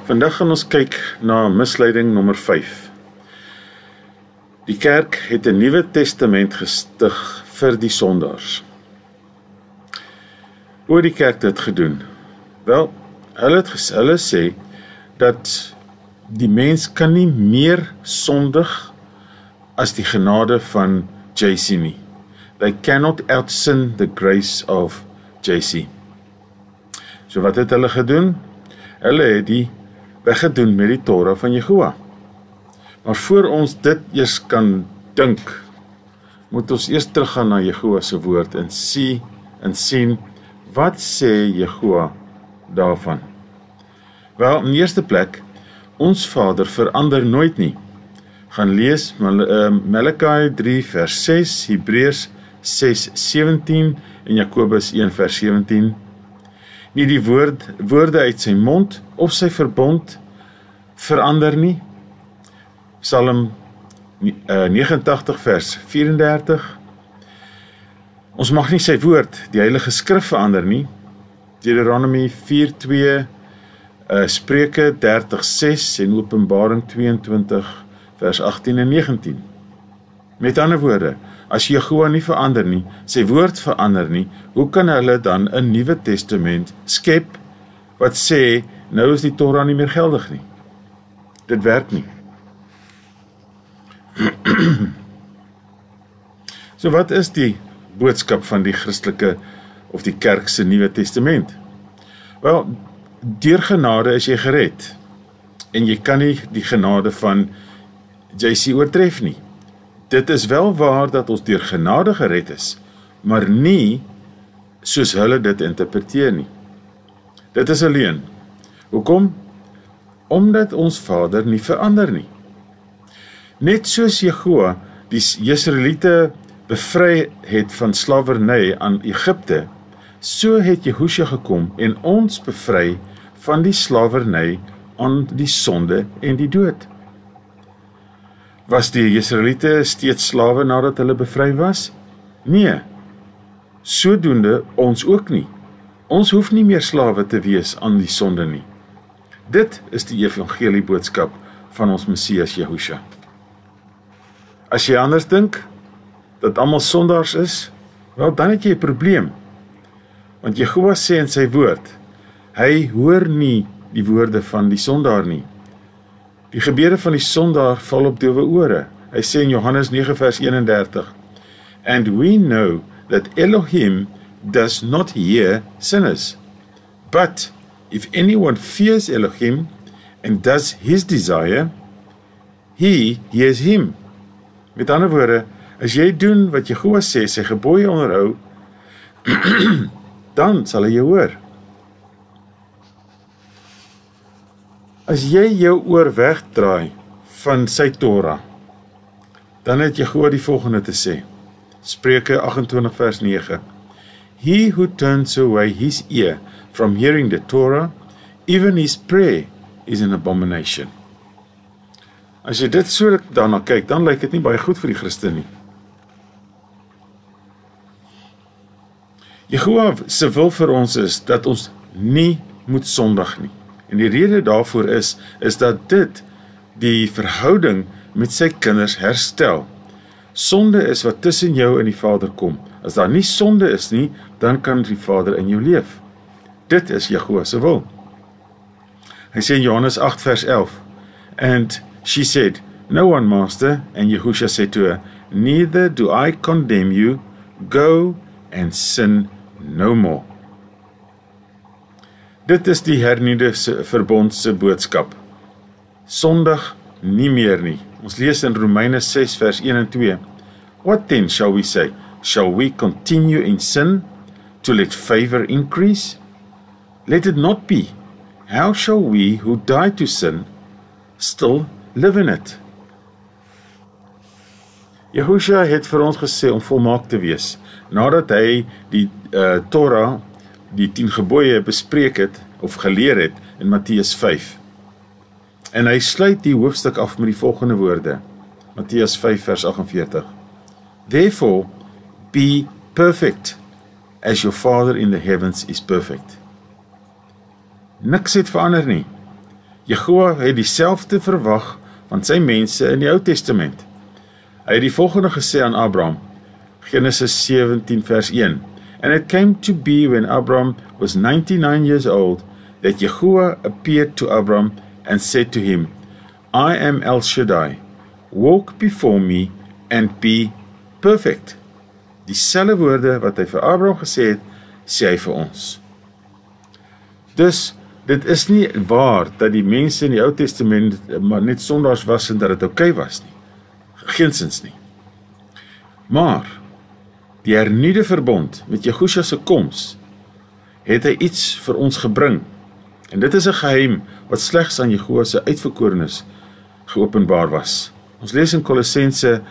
Vandag gaan ons kyk na misleiding nommer 5. Die kerk het 'n Nuwe Testament gestig vir die sondaars. Hoe het die kerk dit gedoen? Wel, hulle sê dat die mens kan nie meer sondig as die genade van JC nie. They cannot outsin the grace of JC. So wat het hulle gedoen? Hulle het die weggedoen met die Torah van Jehovah. Maar voor ons dit eers kan dink, moet ons eers teruggaan na Jehovah se woord en sien wat sê Jehovah daarvan. Wel, in die eerste plek, ons Vader verander nooit nie. Gaan lees Malekai 3 vers 6, Hebreërs 6 17 en Jakobus 1 vers 17. Nie die woorde uit sy mond of sy verbond verander nie. Psalm 89 vers 34. Ons mag nie sy woord, die Heilige Skrif verander nie. Deuteronomy 4:2, Spreuke 30:6 en Openbaring 22 vers 18 en 19. Met ander woorde, as Jehovah nie verander nie, sy woord verander nie, hoe kan hulle dan 'n Nuwe Testament skep wat sê, nou is die Torah nie meer geldig nie? Dit werk nie. So wat is die boodskap van die Christelike of die kerk se Nuwe Testament? Wel, deur genade is jy gered en jy kan nie die genade van JC oortref nie. Dit is wel waar dat ons deur genade gered is, maar nie soos hulle dit interpreteer nie. Dit is 'n leuen. Hoekom? Omdat ons Vader nie verander nie. Net soos Jehovah die Israeliete bevry het van slawerny aan Egipte, so het Jehosja gekom en ons bevry van die slawerny aan die sonde en die dood. Was die Israeliete steeds slawe nadat hulle bevry was? Nee, sodoende ons ook nie. Ons hoef nie meer slawe te wees aan die sonde nie. Dit is die evangelie boodskap van ons Messias Jehosja. As jy anders dink, dat almal sondaars is, wel dan het jy 'n probleem. Want Jehovah sê in sy woord, hy hoor nie die woorde van die sondaar nie. Die gebede van die sondaar val op dowe ore. Hy sê in Johannes 9 vers 31, And we know that Elohim does not hear sinners. But if anyone fears Elohim and does his desire, he hears him. Met ander woorde, as jy doen wat Jehovah sê, sy gebooie onderhou, dan sal hy jou hoor. As jy jou oor wegdraai van sy Torah, dan het Jehovah die volgende te sê. Spreuke 28 vers 9. He who turns away his ear from hearing the Torah, even his prayer is an abomination. As jy dit so daarna kyk, dan lyk dit nie baie goed vir die Christen nie. Jehovah se wil vir ons is dat ons nie moet sondig nie. En die rede daarvoor is dat dit die verhouding met sy kinders herstel. Sonde is wat tussen jou en die Vader kom. As daar nie sonde is nie, dan kan die Vader in jou leef. Dit is Jehovah se wil. Hy sê in Johannes 8 vers 11, And she said, No one, Master, and Yehosha said to her, Neither do I condemn you, go and sin no more. Dit is die hernieuwde verbond se boodskap. Sondig nie meer nie. Ons lees in Romeine 6 vers 1 en 2. What then shall we say? Shall we continue in sin to let favor increase? Let it not be. How shall we who died to sin still live in it? Jehosja het vir ons gesê om volmaak te wees, nadat hy die Torah, die 10 gebooie bespreek het, of geleer het, in Matteus 5. En hy sluit die hoofstuk af met die volgende woorde, Matteus 5 vers 48. Therefore, be perfect, as your Father in the heavens is perfect. Niks het verander nie. Jehovah het dieselfde verwag van sy mense in die Ou Testament. Hy het die volgende gesê aan Abraham, Genesis 17 vers 1. And it came to be when Abraham was 99 years old, that Jehovah appeared to Abraham and said to him, I am El Shaddai, walk before me and be perfect. Dieselfde woorde wat hy vir Abraham gesê het, sê hy vir ons. Dus, dit is nie waar dat die mense in die Ou Testament maar net sondaars was en dat dit oké was nie. Geensins nie. Maar, die hernuide verbond met Jehosja se koms, het hy iets vir ons gebring. En dit is 'n geheim wat slegs aan Jehovah se uitverkorenes geopenbaar was. Ons lees in Kolossense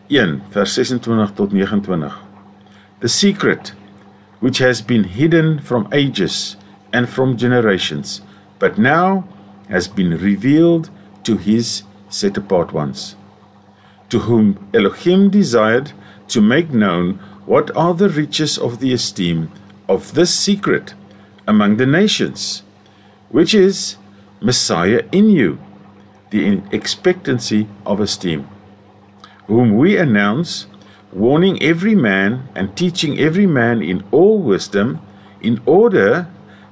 1, vers 26 tot 29. The secret, which has been hidden from ages and from generations, but now has been revealed to his set-apart ones, to whom Elohim desired to make known what are the riches of the esteem of this secret among the nations, which is Messiah in you, the expectancy of esteem, whom we announce, warning every man and teaching every man in all wisdom, in order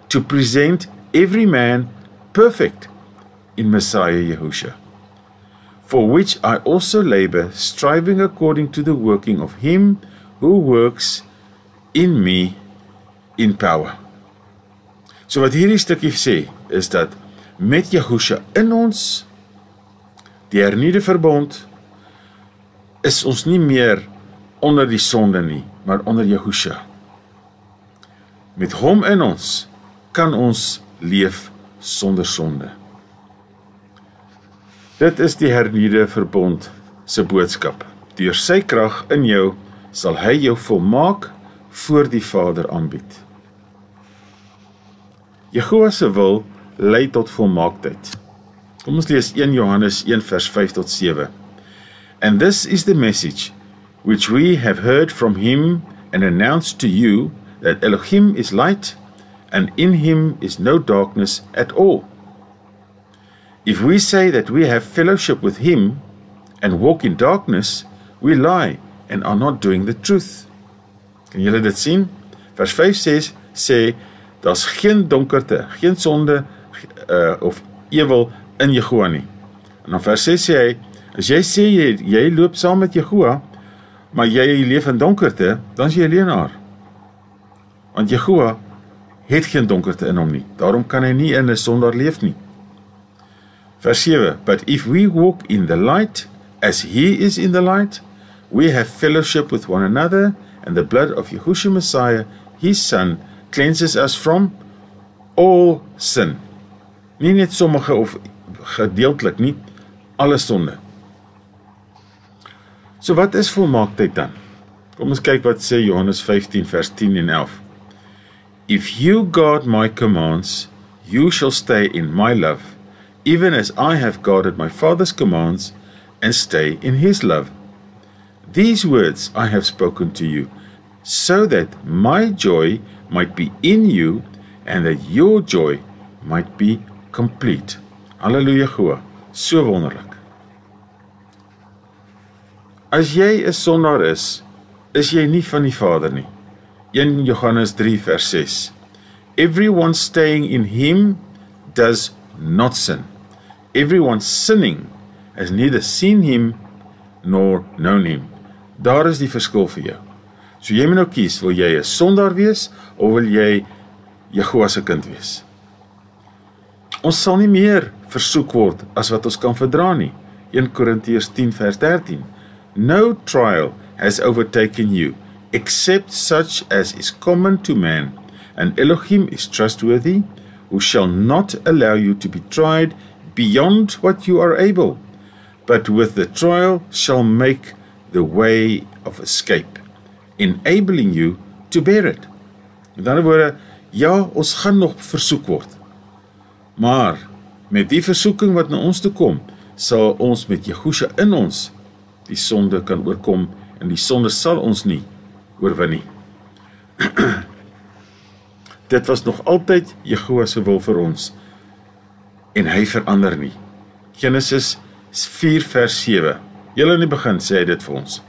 to present every man perfect in Messiah Yahushua, for which I also labor, striving according to the working of him who works in me in power. So wat hierdie stukkie sê, is dat met Yahushua in ons, die hernuide verbond, is ons nie meer onder die sonde nie, maar onder Yahushua. Met hom in ons, kan ons leef sonder sonde. Dit is die hernuide verbond se boodskap. Deur sy krag in jou, sal hy jou volmaak voor die Vader aanbied. Jehovah se wil lei tot volmaaktheid. Kom ons lees 1 Johannes 1 vers 5 tot 7. And this is the message which we have heard from him and announced to you, that Elohim is light, and in him is no darkness at all. If we say that we have fellowship with him and walk in darkness, we lie and are not doing the truth. Kan julle dit sien? Vers 5 sê, daar's geen donkerte, geen sonde of ewel in Jehovah nie. En dan vers 6 sê hy, as jy sê jy loop saam met Jehovah, maar jy leef in donkerte, dan is jy 'n leienaar. Want Jehovah het geen donkerte in hom nie. Daarom kan hy nie in 'n sondaar leef nie. Vers 7, but if we walk in the light, as he is in the light, we have fellowship with one another, and the blood of Yahushua Messiah, his son, cleanses us from all sin. Nie net sommige of gedeeltelik nie, alle sonde. So wat is volmaaktheid dan? Kom ons kyk wat sê Johannes 15 vers 10 en 11. If you guard my commands, you shall stay in my love, even as I have guarded my Father's commands, and stay in his love. These words I have spoken to you, so that my joy might be in you, and that your joy might be complete. Halleluja, Jehovah, so wonderlik. As jy 'n sondaar is jy nie van die Vader nie. 1 Johannes 3 vers 6. Everyone staying in him does not sin. Everyone sinning has neither seen him nor known him. Daar is die verskil vir jou. So jy moet nou kies, wil jy 'n sondaar wees, of wil jy Jehovah se kind wees? Ons sal nie meer versoek word as wat ons kan verdra nie. 1 Korintiërs 10 vers 13. No trial has overtaken you, except such as is common to man, and Elohim is trustworthy, who shall not allow you to be tried beyond what you are able, but with the trial shall make the way of escape, enabling you to bear it. Met ander woorde, ja, ons gaan nog versoek word, maar met die versoeking wat na ons toe kom, sal ons met Yahushua in ons die sonde kan oorkom, en die sonde sal ons nie oorwin nie. Dit was nog altyd Jehovah se wil vir ons. en hy verander nie. Genesis 4 vers 7. Heel in die begin sê hy dit vir ons.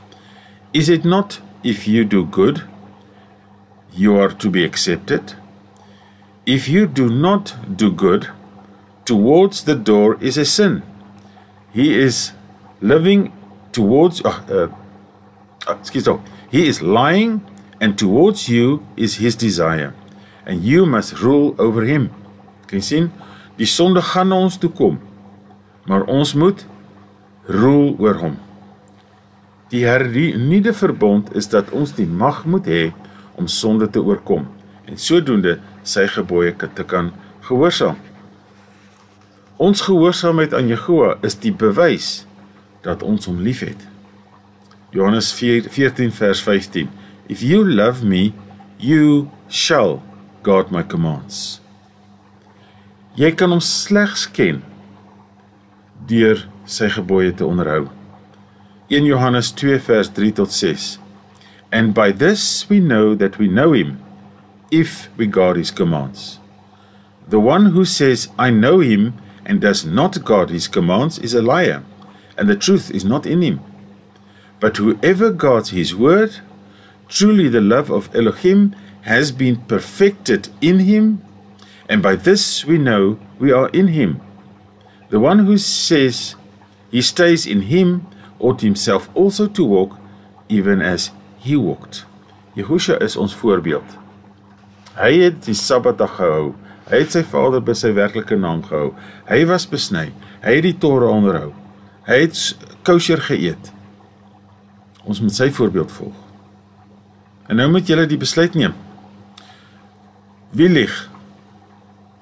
Is it not if you do good, you are to be accepted? If you do not do good, towards the door is a sin. He is living towards, he is lying, and towards you is his desire, and you must rule over him. Kan jy sien, die sonde gaan na ons toe kom, maar ons moet rule oor hom. Die hernieuwde verbond is dat ons die mag moet hê om sonde te oorkom, en sodoende sy gebooie te kan gehoorsaam. Ons gehoorsaamheid aan Jehovah is die bewys dat ons hom lief het. Johannes 14 vers 15. If you love me, you shall guard my commands. Jy kan hom slegs ken deur sy gebooie te onderhou. 1 Johannes 2 vers 3 tot 6. And by this we know that we know him, if we guard his commands. The one who says, I know him, and does not guard his commands is a liar, and the truth is not in him. But whoever guards his word, truly the love of Elohim has been perfected in him, and by this we know we are in him. The one who says he stays in him ought himself also to walk, even as he walked. Jehoshua is ons voorbeeld. Hy het die Sabbatdag gehou, hy het sy vader by sy werklike naam gehou, hy was besny, hy het die Torah onderhou, hy het kosher geëet. Ons moet sy voorbeeld volg. En nou moet julle die besluit neem. Wie lieg?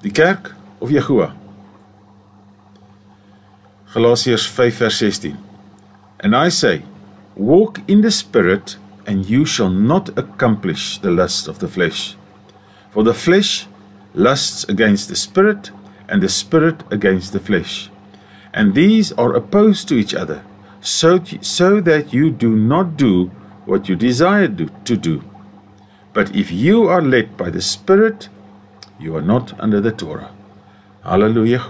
Die kerk of Jehovah? Galasiërs 5 vers 16. And I say, walk in the Spirit, and you shall not accomplish the lust of the flesh. For the flesh lusts against the Spirit, and the Spirit against the flesh. And these are opposed to each other, so that you do not do what you desire to do. But if you are led by the Spirit, you are not under the Torah. Hallelujah.